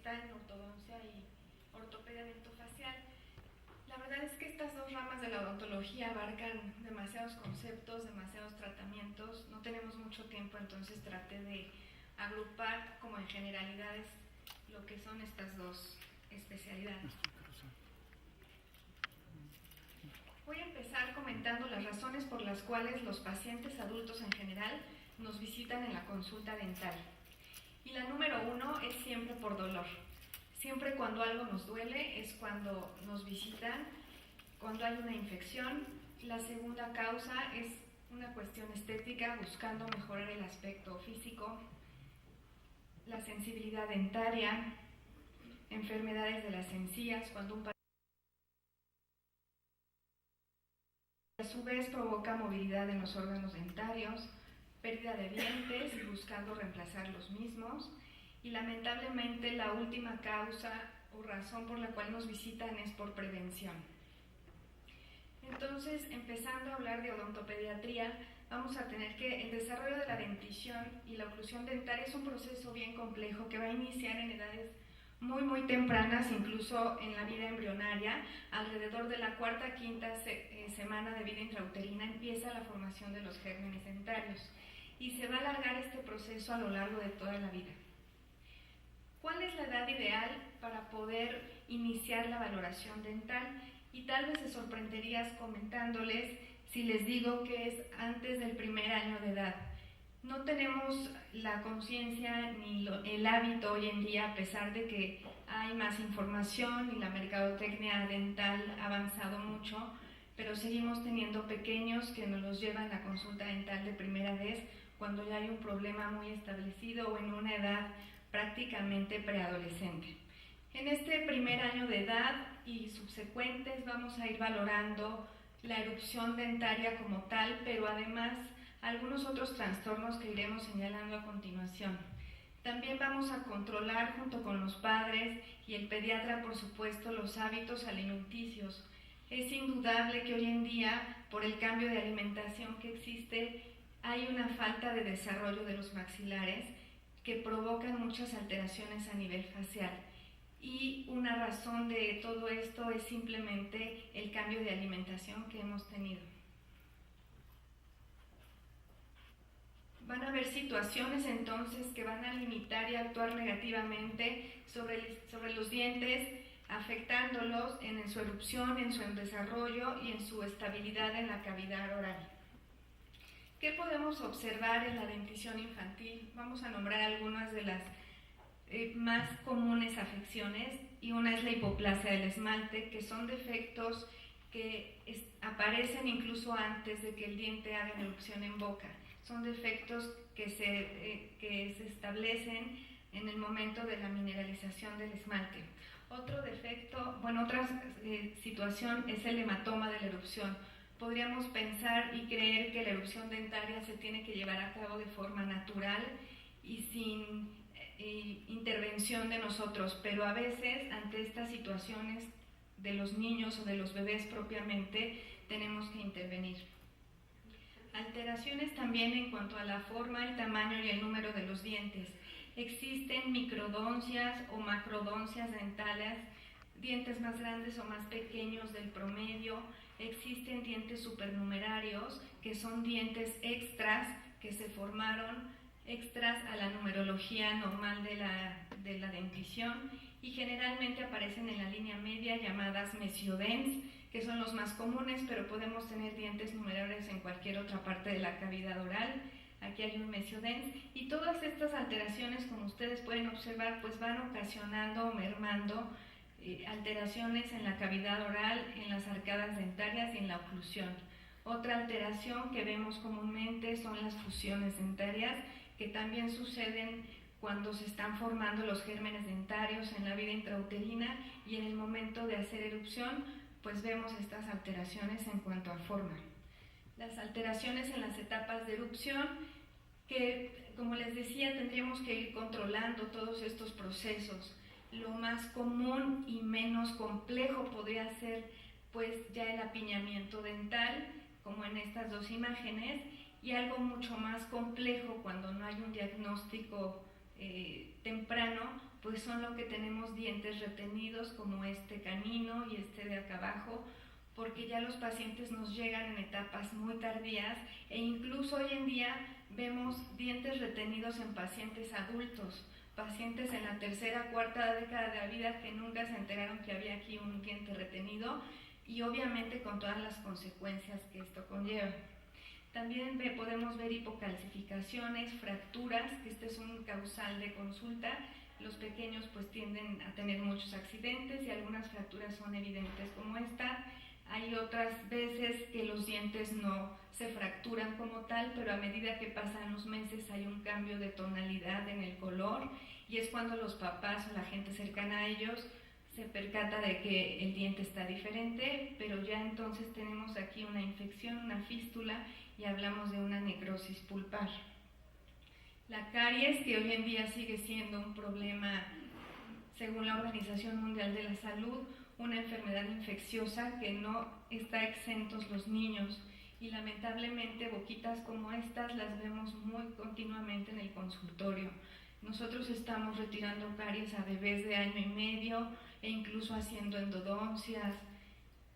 especialista en ortodoncia y ortopedia dentofacial. La verdad es que estas dos ramas de la odontología abarcan demasiados conceptos, demasiados tratamientos. No tenemos mucho tiempo, entonces traté de agrupar como en generalidades lo que son estas dos especialidades. Voy a empezar comentando las razones por las cuales los pacientes adultos en general nos visitan en la consulta dental. Y la número 1 es siempre por dolor. Siempre cuando algo nos duele es cuando nos visitan, cuando hay una infección. La segunda causa es una cuestión estética, buscando mejorar el aspecto físico, la sensibilidad dentaria, enfermedades de las encías, cuando un paciente a su vez provoca movilidad en los órganos dentarios, pérdida de dientes, buscando reemplazar los mismos. Y lamentablemente la última causa o razón por la cual nos visitan es por prevención. Entonces, empezando a hablar de odontopediatría, vamos a tener que el desarrollo de la dentición y la oclusión dentaria es un proceso bien complejo que va a iniciar en edades muy tempranas, incluso en la vida embrionaria. Alrededor de la cuarta, quinta semana de vida intrauterina empieza la formación de los gérmenes dentarios y se va a alargar este proceso a lo largo de toda la vida. ¿Cuál es la edad ideal para poder iniciar la valoración dental? Y tal vez se sorprenderías comentándoles si les digo que es antes del primer año de edad. No tenemos la conciencia ni el hábito hoy en día, a pesar de que hay más información y la mercadotecnia dental ha avanzado mucho, pero seguimos teniendo pequeños que nos los llevan a consulta dental de primera vez cuando ya hay un problema muy establecido o en una edad prácticamente preadolescente. En este primer año de edad y subsecuentes vamos a ir valorando la erupción dentaria como tal, pero además algunos otros trastornos que iremos señalando a continuación. También vamos a controlar junto con los padres y el pediatra, por supuesto, los hábitos alimenticios. Es indudable que hoy en día, por el cambio de alimentación que existe, hay una falta de desarrollo de los maxilares que provocan muchas alteraciones a nivel facial. Y una razón de todo esto es simplemente el cambio de alimentación que hemos tenido. Van a haber situaciones entonces que van a limitar y actuar negativamente sobre los dientes, afectándolos en su erupción, en su desarrollo y en su estabilidad en la cavidad oral. ¿Qué podemos observar en la dentición infantil? Vamos a nombrar algunas de las más comunes afecciones, y una es la hipoplasia del esmalte, que son defectos que aparecen incluso antes de que el diente haga una erupción en boca. Son defectos que se establecen en el momento de la mineralización del esmalte. Otro defecto, otra situación es el hematoma de la erupción. Podríamos pensar y creer que la erupción dentaria se tiene que llevar a cabo de forma natural y sin intervención de nosotros, pero a veces ante estas situaciones de los niños o de los bebés propiamente tenemos que intervenir. Alteraciones también en cuanto a la forma, el tamaño y el número de los dientes. Existen microdoncias o macrodoncias dentales, dientes más grandes o más pequeños del promedio. Existen dientes supernumerarios, que son dientes extras que se formaron extras a la numerología normal de la dentición, y generalmente aparecen en la línea media, llamadas mesiodens, que son los más comunes, pero podemos tener dientes numerales en cualquier otra parte de la cavidad oral. Aquí hay un mesiodens, y todas estas alteraciones, como ustedes pueden observar, pues van ocasionando o mermando alteraciones en la cavidad oral, en las arcadas dentarias y en la oclusión. Otra alteración que vemos comúnmente son las fusiones dentarias, que también suceden cuando se están formando los gérmenes dentarios en la vida intrauterina, y en el momento de hacer erupción, pues vemos estas alteraciones en cuanto a forma. Las alteraciones en las etapas de erupción, que como les decía, tendríamos que ir controlando todos estos procesos. Lo más común y menos complejo podría ser pues ya el apiñamiento dental, como en estas dos imágenes, y algo mucho más complejo cuando no hay un diagnóstico temprano, pues son lo que tenemos dientes retenidos, como este canino y este de acá abajo, porque ya los pacientes nos llegan en etapas muy tardías, e incluso hoy en día vemos dientes retenidos en pacientes adultos, pacientes en la tercera, cuarta década de la vida que nunca se enteraron que había aquí un diente retenido, y obviamente con todas las consecuencias que esto conlleva. También podemos ver hipocalcificaciones, fracturas, que este es un causal de consulta. Los pequeños pues tienden a tener muchos accidentes y algunas fracturas son evidentes como esta. Hay otras veces que los dientes no se fracturan como tal, pero a medida que pasan los meses hay un cambio de tonalidad en el color, y es cuando los papás o la gente cercana a ellos se percata de que el diente está diferente, pero ya entonces tenemos aquí una infección, una fístula, y hablamos de una necrosis pulpar. La caries, que hoy en día sigue siendo un problema, según la Organización Mundial de la Salud, una enfermedad infecciosa que no está exentos los niños, y lamentablemente boquitas como estas las vemos muy continuamente en el consultorio. Nosotros estamos retirando caries a bebés de año y medio e incluso haciendo endodoncias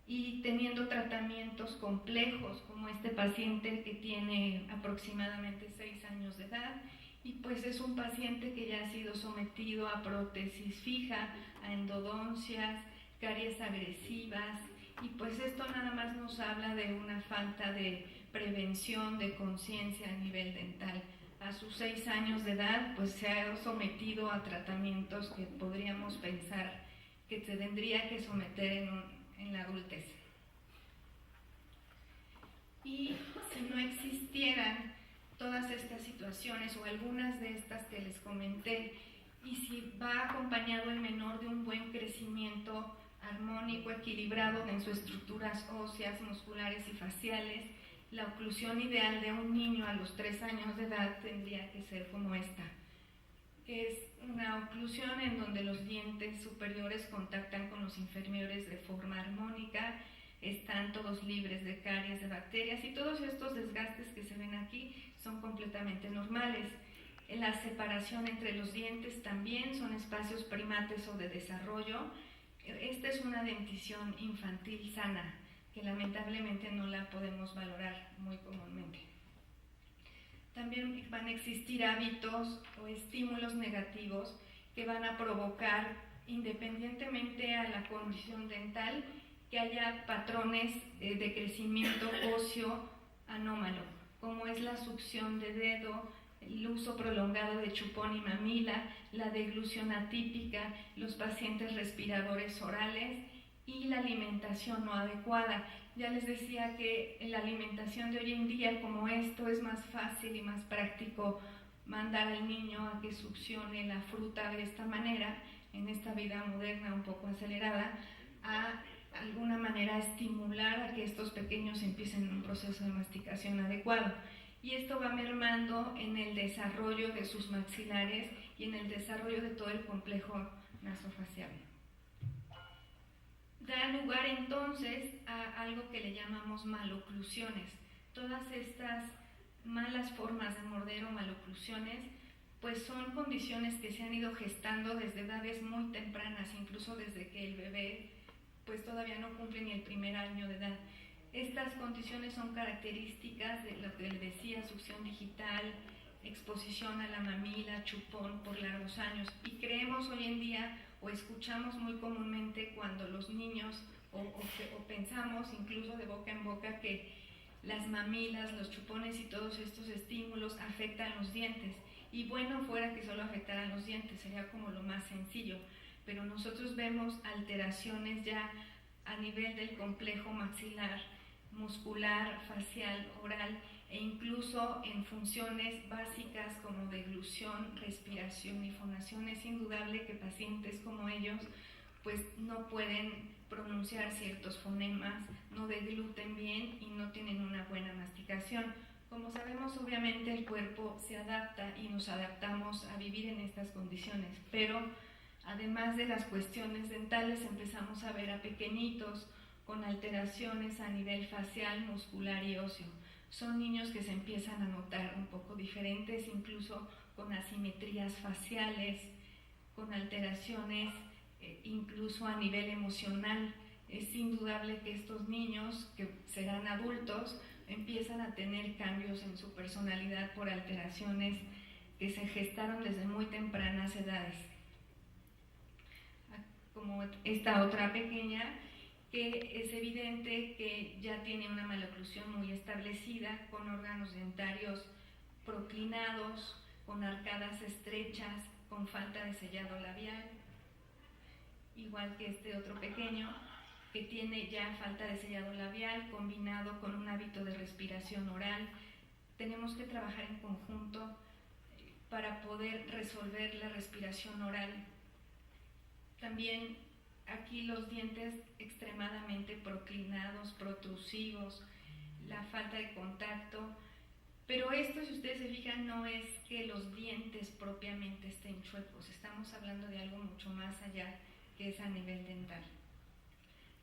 y teniendo tratamientos complejos, como este paciente que tiene aproximadamente 6 años de edad, y pues es un paciente que ya ha sido sometido a prótesis fija, a endodoncias, caries agresivas, y pues esto nada más nos habla de una falta de prevención, de conciencia a nivel dental. A sus 6 años de edad pues se ha sometido a tratamientos que podríamos pensar que se tendría que someter en la adultez. Y si no existieran todas estas situaciones o algunas de estas que les comenté, y si va acompañado el menor de un buen crecimiento armónico, equilibrado en sus estructuras óseas, musculares y faciales, la oclusión ideal de un niño a los 3 años de edad tendría que ser como esta. Es una oclusión en donde los dientes superiores contactan con los inferiores de forma armónica, están todos libres de caries, de bacterias, y todos estos desgastes que se ven aquí son completamente normales. La separación entre los dientes también son espacios primates o de desarrollo. Esta es una dentición infantil sana, que lamentablemente no la podemos valorar muy comúnmente. También van a existir hábitos o estímulos negativos que van a provocar, independientemente a la condición dental, que haya patrones de crecimiento óseo anómalo, como es la succión de dedo, el uso prolongado de chupón y mamila, la deglución atípica, los pacientes respiradores orales y la alimentación no adecuada. Ya les decía que en la alimentación de hoy en día, como esto, es más fácil y más práctico mandar al niño a que succione la fruta de esta manera, en esta vida moderna un poco acelerada, a alguna manera estimular a que estos pequeños empiecen un proceso de masticación adecuado. Y esto va mermando en el desarrollo de sus maxilares y en el desarrollo de todo el complejo nasofacial. Da lugar entonces a algo que le llamamos maloclusiones. Todas estas malas formas de morder o maloclusiones pues son condiciones que se han ido gestando desde edades muy tempranas, incluso desde que el bebé pues todavía no cumple ni el primer año de edad. Estas condiciones son características de lo que les decía, succión digital, exposición a la mamila, chupón por largos años, y creemos hoy en día o escuchamos muy comúnmente cuando los niños o pensamos incluso de boca en boca que las mamilas, los chupones y todos estos estímulos afectan los dientes, y bueno fuera que solo afectaran los dientes, sería como lo más sencillo, pero nosotros vemos alteraciones ya a nivel del complejo maxilar, muscular, facial, oral, e incluso en funciones básicas como deglución, respiración y fonación. Es indudable que pacientes como ellos pues no pueden pronunciar ciertos fonemas, no degluten bien y no tienen una buena masticación. Como sabemos, obviamente el cuerpo se adapta y nos adaptamos a vivir en estas condiciones, pero además de las cuestiones dentales empezamos a ver a pequeñitos con alteraciones a nivel facial, muscular y óseo. Son niños que se empiezan a notar un poco diferentes, incluso con asimetrías faciales, con alteraciones, incluso a nivel emocional. Es indudable que estos niños, que serán adultos, empiezan a tener cambios en su personalidad por alteraciones que se gestaron desde muy tempranas edades. Como esta otra pequeña, que es evidente que ya tiene una maloclusión muy establecida, con órganos dentarios proclinados, con arcadas estrechas, con falta de sellado labial, igual que este otro pequeño, que tiene ya falta de sellado labial combinado con un hábito de respiración oral. Tenemos que trabajar en conjunto para poder resolver la respiración oral. También aquí los dientes extremadamente proclinados, protrusivos, la falta de contacto. Pero esto, si ustedes se fijan, no es que los dientes propiamente estén chuecos. Estamos hablando de algo mucho más allá, que es a nivel dental.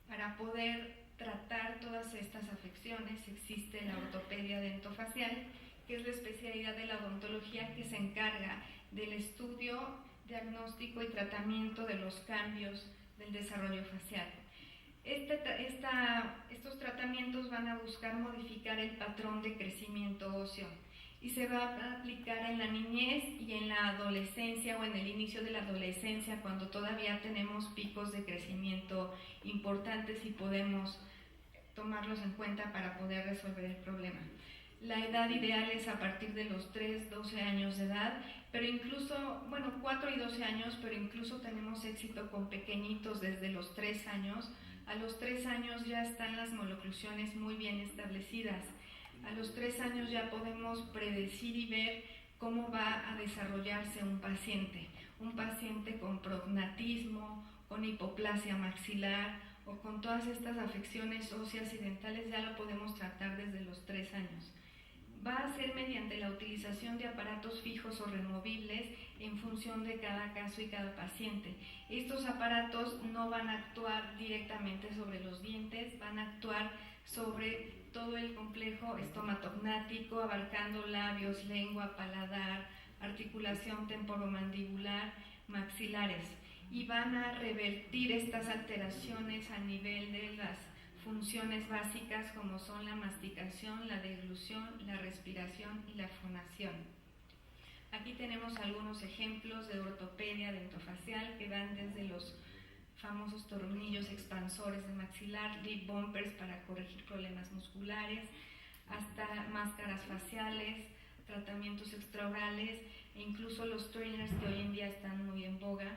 Para poder tratar todas estas afecciones existe la ortopedia dentofacial, que es la especialidad de la odontología que se encarga del estudio, diagnóstico y tratamiento de los cambios del desarrollo facial. Estos tratamientos van a buscar modificar el patrón de crecimiento óseo y se va a aplicar en la niñez y en la adolescencia o en el inicio de la adolescencia, cuando todavía tenemos picos de crecimiento importantes y podemos tomarlos en cuenta para poder resolver el problema. La edad ideal es a partir de los 3, 12 años de edad, pero incluso, 4 y 12 años, pero incluso tenemos éxito con pequeñitos desde los 3 años. A los 3 años ya están las maloclusiones muy bien establecidas. A los 3 años ya podemos predecir y ver cómo va a desarrollarse un paciente con prognatismo, con hipoplasia maxilar o con todas estas afecciones óseas y dentales. Ya lo podemos tratar desde los 3 años. Va a ser mediante la utilización de aparatos fijos o removibles en función de cada caso y cada paciente. Estos aparatos no van a actuar directamente sobre los dientes, van a actuar sobre todo el complejo estomatognático, abarcando labios, lengua, paladar, articulación temporomandibular, maxilares, y van a revertir estas alteraciones a nivel de las funciones básicas, como son la masticación, la deglución, la respiración y la fonación. Aquí tenemos algunos ejemplos de ortopedia dentofacial que van desde los famosos tornillos expansores de maxilar, lip bumpers para corregir problemas musculares, hasta máscaras faciales, tratamientos extraorales e incluso los trainers, que hoy en día están muy en boga.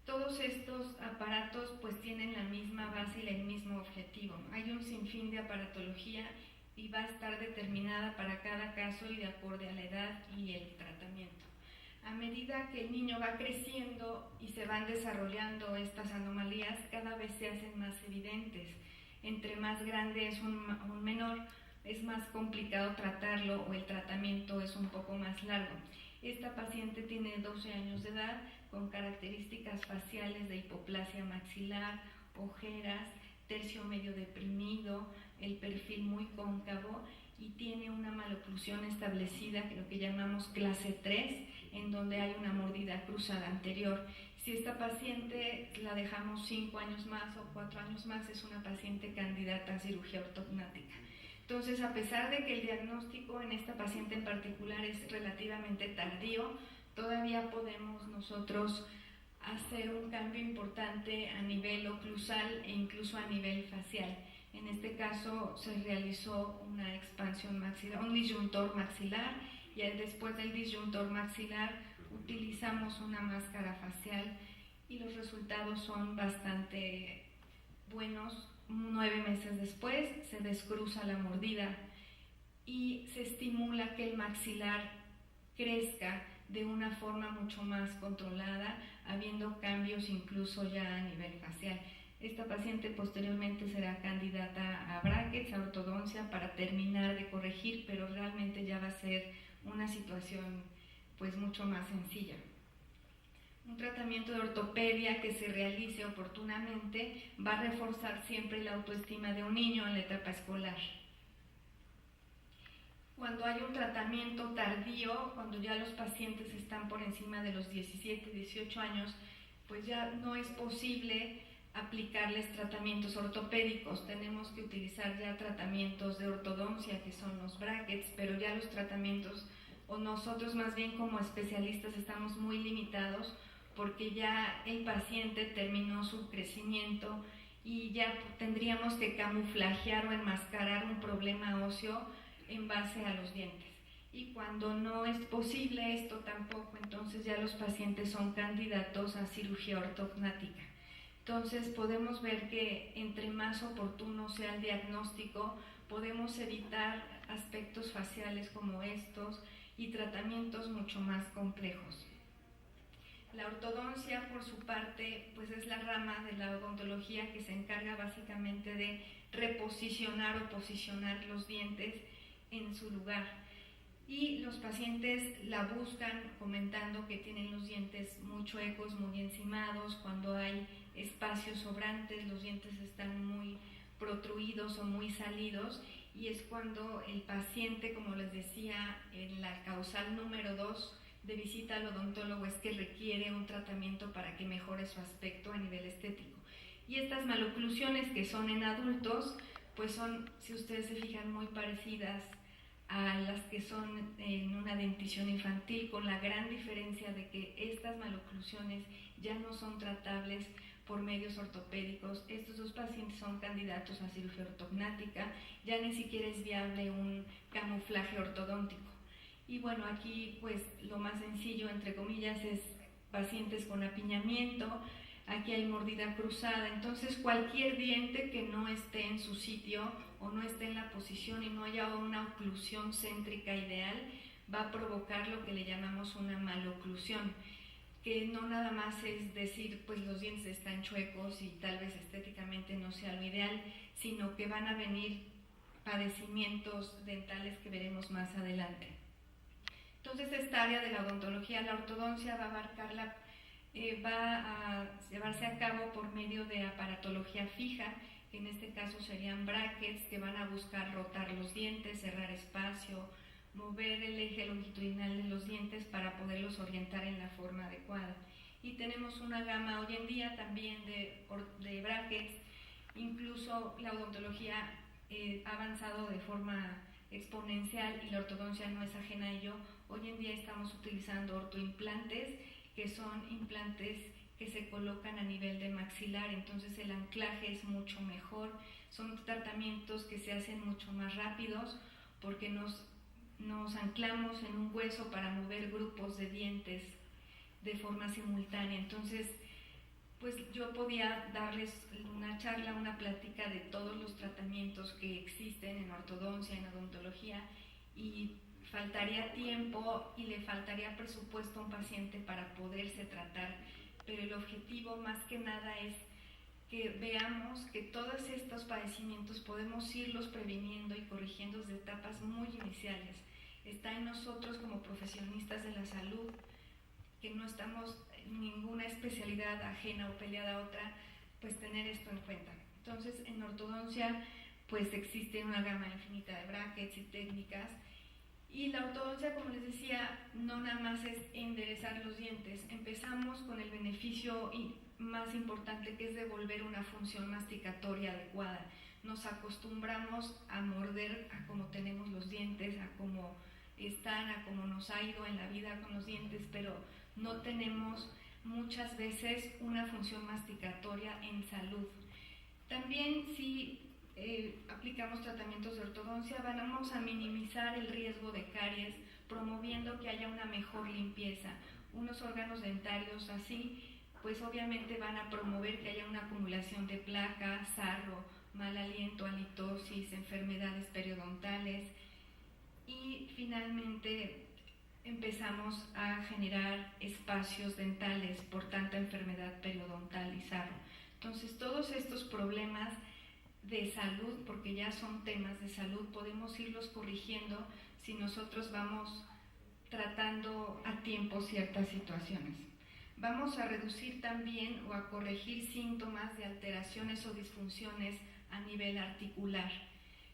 Todos estos aparatos pues tienen la misma base y el mismo objetivo. Hay un sinfín de aparatología y va a estar determinada para cada caso y de acuerdo a la edad y el tratamiento. A medida que el niño va creciendo y se van desarrollando estas anomalías, cada vez se hacen más evidentes. Entre más grande es un menor, es más complicado tratarlo o el tratamiento es un poco más largo. Esta paciente tiene 12 años de edad, con características faciales de hipoplasia maxilar, ojeras, tercio medio deprimido, el perfil muy cóncavo y tiene una maloclusión establecida, lo que llamamos clase 3, en donde hay una mordida cruzada anterior. Si esta paciente la dejamos 5 años más o 4 años más, es una paciente candidata a cirugía ortognática. Entonces, a pesar de que el diagnóstico en esta paciente en particular es relativamente tardío, todavía podemos nosotros hacer un cambio importante a nivel oclusal e incluso a nivel facial. En este caso se realizó una expansión maxilar, un disyuntor maxilar, y después del disyuntor maxilar utilizamos una máscara facial y los resultados son bastante buenos. 9 meses después se descruza la mordida y se estimula que el maxilar crezca de una forma mucho más controlada, habiendo cambios incluso ya a nivel facial. Esta paciente posteriormente será candidata a brackets, a ortodoncia, para terminar de corregir, pero realmente ya va a ser una situación pues mucho más sencilla. Un tratamiento de ortopedia que se realice oportunamente va a reforzar siempre la autoestima de un niño en la etapa escolar. Cuando hay un tratamiento tardío, cuando ya los pacientes están por encima de los 17, 18 años, pues ya no es posible aplicarles tratamientos ortopédicos. Tenemos que utilizar ya tratamientos de ortodoncia, que son los brackets, pero ya los tratamientos, o nosotros más bien como especialistas, estamos muy limitados porque ya el paciente terminó su crecimiento y ya tendríamos que camuflajear o enmascarar un problema óseo en base a los dientes. Y cuando no es posible esto tampoco, entonces ya los pacientes son candidatos a cirugía ortognática. Entonces podemos ver que entre más oportuno sea el diagnóstico, podemos evitar aspectos faciales como estos y tratamientos mucho más complejos. La ortodoncia, por su parte, pues es la rama de la odontología que se encarga básicamente de reposicionar o posicionar los dientes en su lugar. Y los pacientes la buscan comentando que tienen los dientes muy chuecos, muy encimados, cuando hay espacios sobrantes, los dientes están muy protruidos o muy salidos, y es cuando el paciente, como les decía, en la causal número 2 de visita al odontólogo, es que requiere un tratamiento para que mejore su aspecto a nivel estético. Y estas maloclusiones que son en adultos, pues son, si ustedes se fijan, muy parecidas a las que son en una dentición infantil, con la gran diferencia de que estas maloclusiones ya no son tratables por medios ortopédicos. Estos dos pacientes son candidatos a cirugía ortognática, ya ni siquiera es viable un camuflaje ortodóntico. Y bueno, aquí pues lo más sencillo, entre comillas, es pacientes con apiñamiento. Aquí hay mordida cruzada, entonces cualquier diente que no esté en su sitio o no esté en la posición y no haya una oclusión céntrica ideal, va a provocar lo que le llamamos una maloclusión, que no nada más es decir, pues los dientes están chuecos y tal vez estéticamente no sea lo ideal, sino que van a venir padecimientos dentales que veremos más adelante. Entonces esta área de la odontología, la ortodoncia, va a abarcar va a llevarse a cabo por medio de aparatología fija, que en este caso serían brackets, que van a buscar rotar los dientes, cerrar espacio, mover el eje longitudinal de los dientes para poderlos orientar en la forma adecuada. Y tenemos una gama hoy en día también de brackets. Incluso la odontología ha avanzado de forma exponencial y la ortodoncia no es ajena a ello. Hoy en día estamos utilizando ortoimplantes, que son implantes que se colocan a nivel de maxilar, entonces el anclaje es mucho mejor, son tratamientos que se hacen mucho más rápidos porque nos anclamos en un hueso para mover grupos de dientes de forma simultánea. Entonces, pues yo podía darles una charla, una plática de todos los tratamientos que existen en ortodoncia, en odontología, y faltaría tiempo y le faltaría presupuesto a un paciente para poderse tratar, pero el objetivo más que nada es que veamos que todos estos padecimientos podemos irlos previniendo y corrigiendo desde etapas muy iniciales. Está en nosotros como profesionistas de la salud, que no estamos en ninguna especialidad ajena o peleada a otra, pues tener esto en cuenta. Entonces en ortodoncia pues existe una gama infinita de brackets y técnicas. Y la ortodoncia, como les decía, no nada más es enderezar los dientes. Empezamos con el beneficio más importante, que es devolver una función masticatoria adecuada. Nos acostumbramos a morder a cómo tenemos los dientes, a cómo están, a cómo nos ha ido en la vida con los dientes, pero no tenemos muchas veces una función masticatoria en salud. También si aplicamos tratamientos de ortodoncia, vamos a minimizar el riesgo de caries, promoviendo que haya una mejor limpieza. Unos órganos dentarios así, pues obviamente van a promover que haya una acumulación de placa, sarro, mal aliento, halitosis, enfermedades periodontales, y finalmente empezamos a generar espacios dentales por tanta enfermedad periodontal y sarro. Entonces todos estos problemas de salud, porque ya son temas de salud, podemos irlos corrigiendo si nosotros vamos tratando a tiempo ciertas situaciones. Vamos a reducir también o a corregir síntomas de alteraciones o disfunciones a nivel articular.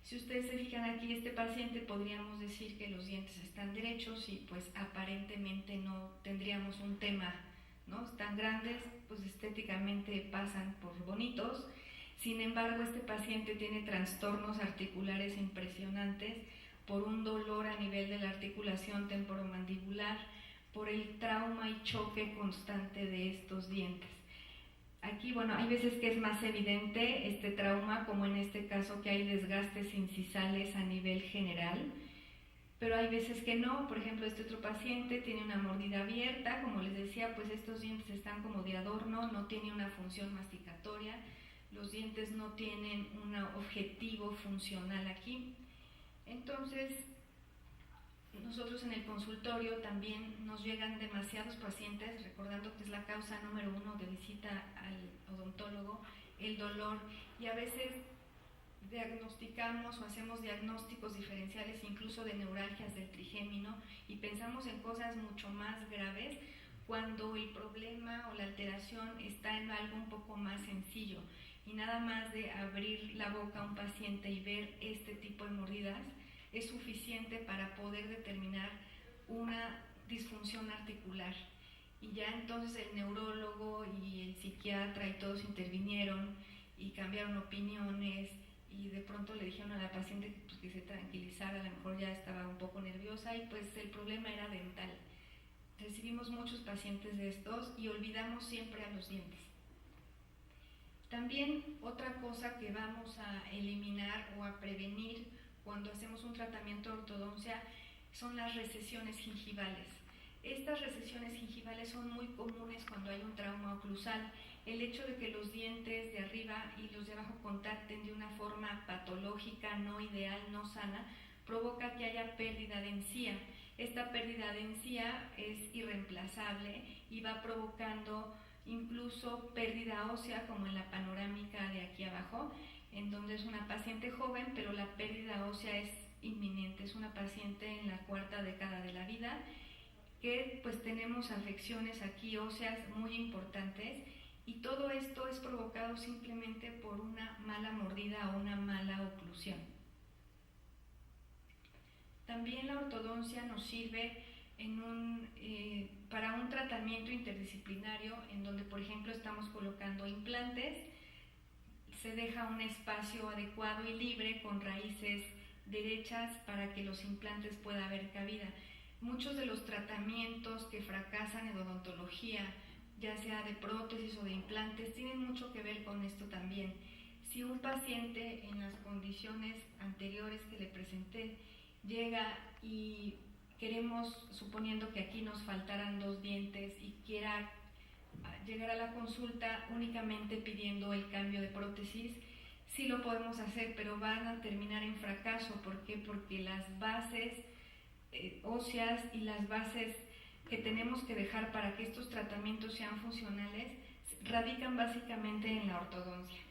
Si ustedes se fijan aquí, este paciente podríamos decir que los dientes están derechos y pues aparentemente no tendríamos un tema, ¿no? Están grandes, pues estéticamente pasan por bonitos. Sin embargo, este paciente tiene trastornos articulares impresionantes por un dolor a nivel de la articulación temporomandibular, por el trauma y choque constante de estos dientes. Aquí, bueno, hay veces que es más evidente este trauma, como en este caso que hay desgastes incisales a nivel general, pero hay veces que no. Por ejemplo, este otro paciente tiene una mordida abierta, como les decía, pues estos dientes están como de adorno, no tiene una función masticatoria, los dientes no tienen un objetivo funcional aquí. Entonces, nosotros en el consultorio también nos llegan demasiados pacientes, recordando que es la causa número 1 de visita al odontólogo, el dolor, y a veces diagnosticamos o hacemos diagnósticos diferenciales incluso de neuralgias del trigémino y pensamos en cosas mucho más graves cuando el problema o la alteración está en algo un poco más sencillo, y nada más de abrir la boca a un paciente y ver este tipo de mordidas es suficiente para poder determinar una disfunción articular. Y ya entonces el neurólogo y el psiquiatra y todos intervinieron y cambiaron opiniones, y de pronto le dijeron a la paciente que se tranquilizara, a lo mejor ya estaba un poco nerviosa, y pues el problema era dental. Recibimos muchos pacientes de estos y olvidamos siempre a los dientes. También otra cosa que vamos a eliminar o a prevenir cuando hacemos un tratamiento de ortodoncia son las recesiones gingivales. Estas recesiones gingivales son muy comunes cuando hay un trauma oclusal. El hecho de que los dientes de arriba y los de abajo contacten de una forma patológica, no ideal, no sana, provoca que haya pérdida de encía. Esta pérdida de encía es irreemplazable y va provocando incluso pérdida ósea, como en la panorámica de aquí abajo, en donde es una paciente joven, pero la pérdida ósea es inminente. Es una paciente en la 4ª década de la vida, que pues tenemos afecciones aquí óseas muy importantes, y todo esto es provocado simplemente por una mala mordida o una mala oclusión. También la ortodoncia nos sirve para un tratamiento interdisciplinario, en donde por ejemplo estamos colocando implantes. Se deja un espacio adecuado y libre con raíces derechas para que los implantes pueda haber cabida. Muchos de los tratamientos que fracasan en odontología, ya sea de prótesis o de implantes, tienen mucho que ver con esto también. Si un paciente en las condiciones anteriores que le presenté llega y queremos, suponiendo que aquí nos faltaran 2 dientes, y quiera llegar a la consulta únicamente pidiendo el cambio de prótesis, sí lo podemos hacer, pero van a terminar en fracaso. ¿Por qué? Porque las bases óseas y las bases que tenemos que dejar para que estos tratamientos sean funcionales radican básicamente en la ortodoncia.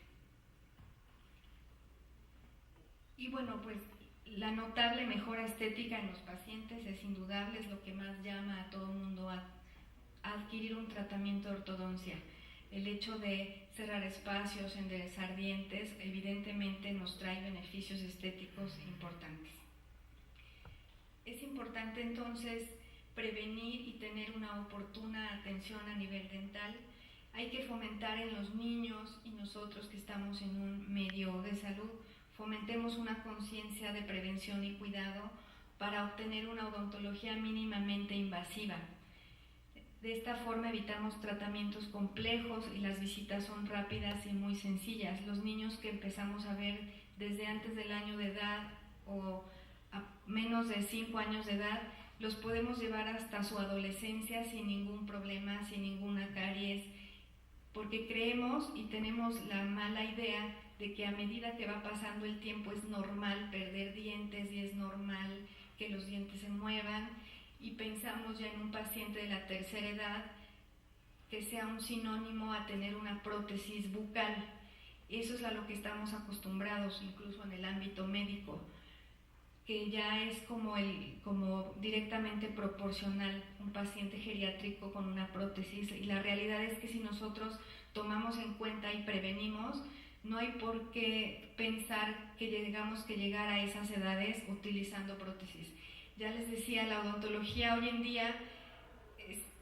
Y bueno, pues la notable mejora estética en los pacientes es indudable, es lo que más llama a todo el mundo a adquirir un tratamiento de ortodoncia. El hecho de cerrar espacios, enderezar dientes, evidentemente nos trae beneficios estéticos importantes. Es importante entonces prevenir y tener una oportuna atención a nivel dental. Hay que fomentar en los niños, y nosotros que estamos en un medio de salud, fomentemos una conciencia de prevención y cuidado para obtener una odontología mínimamente invasiva. De esta forma evitamos tratamientos complejos y las visitas son rápidas y muy sencillas. Los niños que empezamos a ver desde antes del año de edad o a menos de 5 años de edad, los podemos llevar hasta su adolescencia sin ningún problema, sin ninguna caries, porque creemos y tenemos la mala idea de que a medida que va pasando el tiempo es normal perder dientes y es normal que los dientes se muevan, y pensamos ya en un paciente de la tercera edad que sea un sinónimo a tener una prótesis bucal. Eso es a lo que estamos acostumbrados incluso en el ámbito médico, que ya es como directamente proporcional un paciente geriátrico con una prótesis, y la realidad es que si nosotros tomamos en cuenta y prevenimos, No hay por qué pensar que tengamos que llegar a esas edades utilizando prótesis. Ya les decía, la odontología hoy en día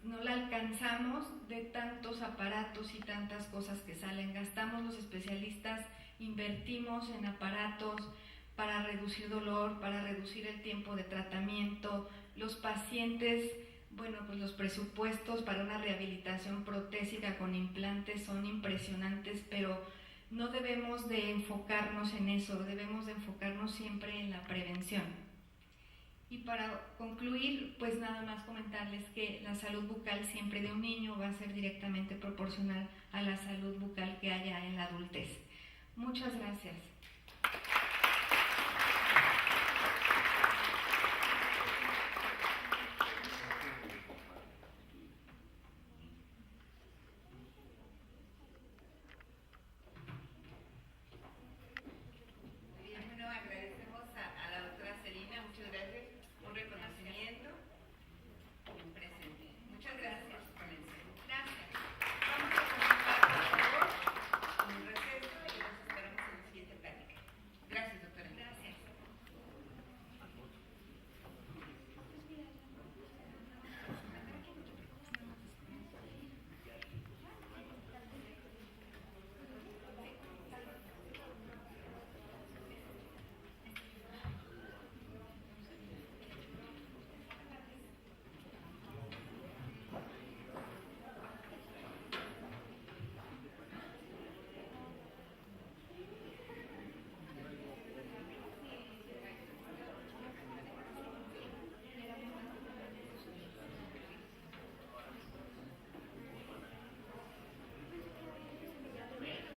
no la alcanzamos de tantos aparatos y tantas cosas que salen. Gastamos los especialistas, invertimos en aparatos para reducir dolor, para reducir el tiempo de tratamiento. Los pacientes, bueno, pues los presupuestos para una rehabilitación protésica con implantes son impresionantes, pero no debemos de enfocarnos en eso, debemos de enfocarnos siempre en la prevención. Y para concluir, pues nada más comentarles que la salud bucal siempre de un niño va a ser directamente proporcional a la salud bucal que haya en la adultez. Muchas gracias.